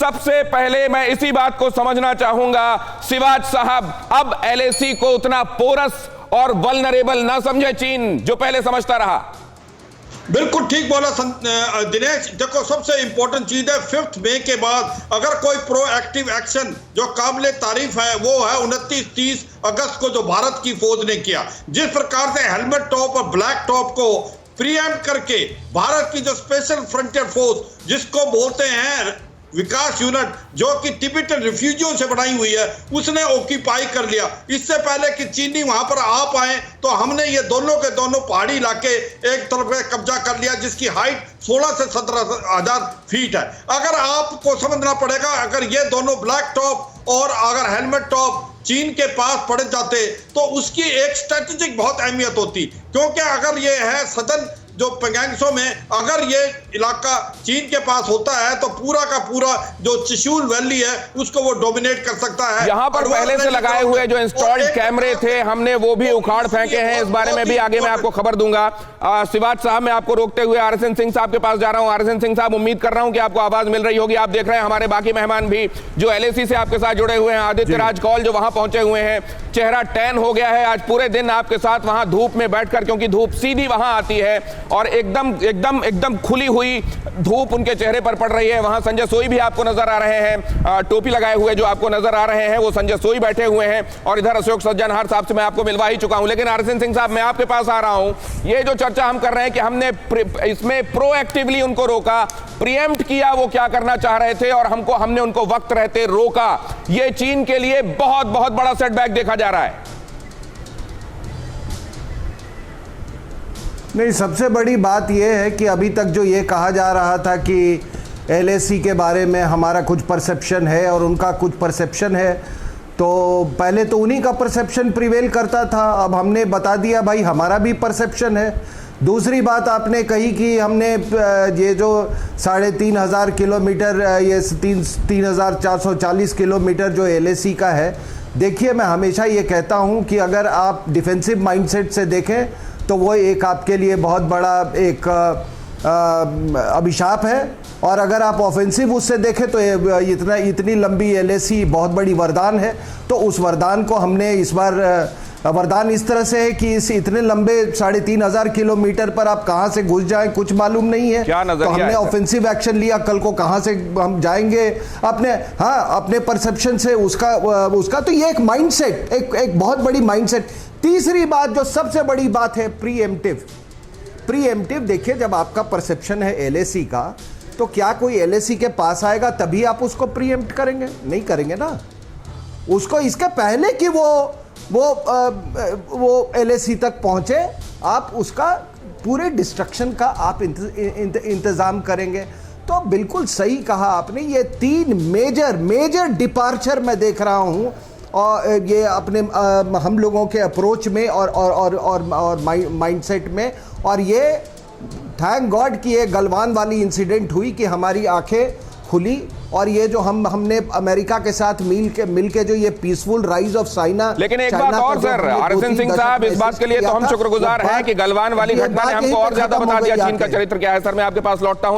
सबसे पहले मैं इसी बात को समझना चाहूंगा शिवाज साहब, अब एलएसी को उतना पोरस और वल्नरेबल ना समझे चीन जो पहले समझता रहा। बिल्कुल ठीक बोला दिनेश। देखो, सबसे इंपॉर्टेंट चीज है 5 मई के बाद अगर कोई प्रोएक्टिव एक्शन जो काबिल तारीफ है वो है 29-30 अगस्त को जो भारत की फौज ने किया। जिस प्रकार से हेलमेट टॉप और ब्लैक टॉप को प्रीएम्प्ट करके भारत की जो स्पेशल फ्रंटियर फोर्स जिसको बोलते हैं विकास यूनिट, जो कि तिब्बतन रिफ्यूजियों से बनाई हुई है, उसने ऑक्यूपाई कर लिया। इससे पहले कि चीनी वहां पर आ पाए तो हमने ये दोनों के दोनों पहाड़ी इलाके एक तरफ से कब्जा कर लिया, जिसकी हाइट 16 से 17 हजार फीट है। अगर आपको समझना पड़ेगा, अगर ये दोनों ब्लैक टॉप और अगर हेलमेट टॉप चीन के पास पड़ जाते तो उसकी एक स्ट्रेटेजिक बहुत अहमियत होती, क्योंकि अगर ये है सदन जो पैंगोंग में अगर ये इलाका चीन के पास होता है तो पूरा का पूरा जो त्रिशूल वैली है उसको वो डोमिनेट कर सकता है। यहां पर पहले से लगाए हुए जो इंस्टॉल्ड कैमरे थे हमने वो भी उखाड़ फेंके हैं। इस बारे में भी आगे मैं आपको खबर दूंगा। शिवाज साहब, मैं आपको रोकते हुए आरएसएन सिंह साहब के पास जा रहा हूं। आरएसएन सिंह साहब, उम्मीद कर रहा हूं कि आपको आवाज मिल रही होगी। आप देख रहे हैं हमारे बाकी मेहमान भी जो एलएसी से आपके साथ जुड़े हुए हैं। आदित्य राज कौल जो वहां पहुंचे हुए हैं, चेहरा टैन हो गया है आज पूरे दिन आपके साथ वहां धूप में बैठकर, क्योंकि धूप सीधी वहां आती है और एकदम खुली हुई धूप उनके चेहरे पर पड़ रही है। वहां संजय सोई भी आपको नजर आ रहे हैं, टोपी लगाए हुए जो आपको नजर आ रहे हैं वो संजय सोई बैठे हुए हैं। और इधर अशोक सज्जनहार साहब से मैं आपको मिलवा ही चुका हूं। लेकिन आरएसएन सिंह साहब, मैं आपके पास आ रहा हूं। ये जो चर्चा हम कर रहे हैं कि हमने इसमें प्रोएक्टिवली उनको रोका, प्रीएम्प्ट किया वो क्या करना चाह रहे थे और हमने उनको वक्त रहते रोका, ये चीन के लिए बहुत बहुत बड़ा सेटबैक देखा जा रहा है। नहीं, सबसे बड़ी बात यह है कि अभी तक जो ये कहा जा रहा था कि एलएसी के बारे में हमारा कुछ परसेप्शन है और उनका कुछ परसेप्शन है, तो पहले तो उन्हीं का परसेप्शन प्रिवेल करता था। अब हमने बता दिया भाई हमारा भी परसेप्शन है। दूसरी बात आपने कही कि हमने ये जो 3,500 किलोमीटर, ये 3,440 किलोमीटर जो एलएसी का है, देखिए मैं हमेशा ये कहता हूँ कि अगर आप डिफेंसिव माइंडसेट से देखें तो वो एक आपके लिए बहुत बड़ा एक अभिशाप है, और अगर आप ऑफेंसिव उससे देखें तो इतनी लंबी एलएसी बहुत बड़ी वरदान है। तो उस वरदान को हमने इस बार, वरदान इस तरह से है कि इस इतने लंबे 3,500 किलोमीटर पर आप कहां से घुस जाएं कुछ मालूम नहीं है। तो हमने ऑफेंसिव एक्शन लिया, कल को कहां से हम जाएंगे अपने परसेप्शन से उसका तो ये एक माइंडसेट, एक बहुत बड़ी माइंडसेट। तीसरी बात जो सबसे बड़ी बात है, प्रीएम्प्टिव। देखिए, जब आपका परसेप्शन है एलएसी का, तो क्या कोई एलएसी के पास आएगा तभी आप उसको प्रीएम्प्ट करेंगे? नहीं करेंगे ना। उसको इसके पहले कि वो एलएसी तक पहुंचे, आप उसका पूरे डिस्ट्रक्शन का आप इंतजाम करेंगे। तो बिल्कुल सही कहा आपने। ये 3 मेजर डिपार्चर मैं देख रहा हूं, और ये अपने हम लोगों के अप्रोच में और माइंडसेट में। और ये थैंक गॉड कि ये गलवान वाली इंसिडेंट हुई कि हमारी आंखें खुली, और ये जो हमने अमेरिका के साथ मिल के जो ये पीसफुल राइज ऑफ चाइना। लेकिन एक बात और सर, आरएसएन सिंह साहब, इस बात के लिए तो हम शुक्रगुजार हैं कि गलवान वाली घटना ने हमको और ज्यादा बता दिया चीन का चरित्र क्या है। सर, मैं आपके पास लौटता हूं।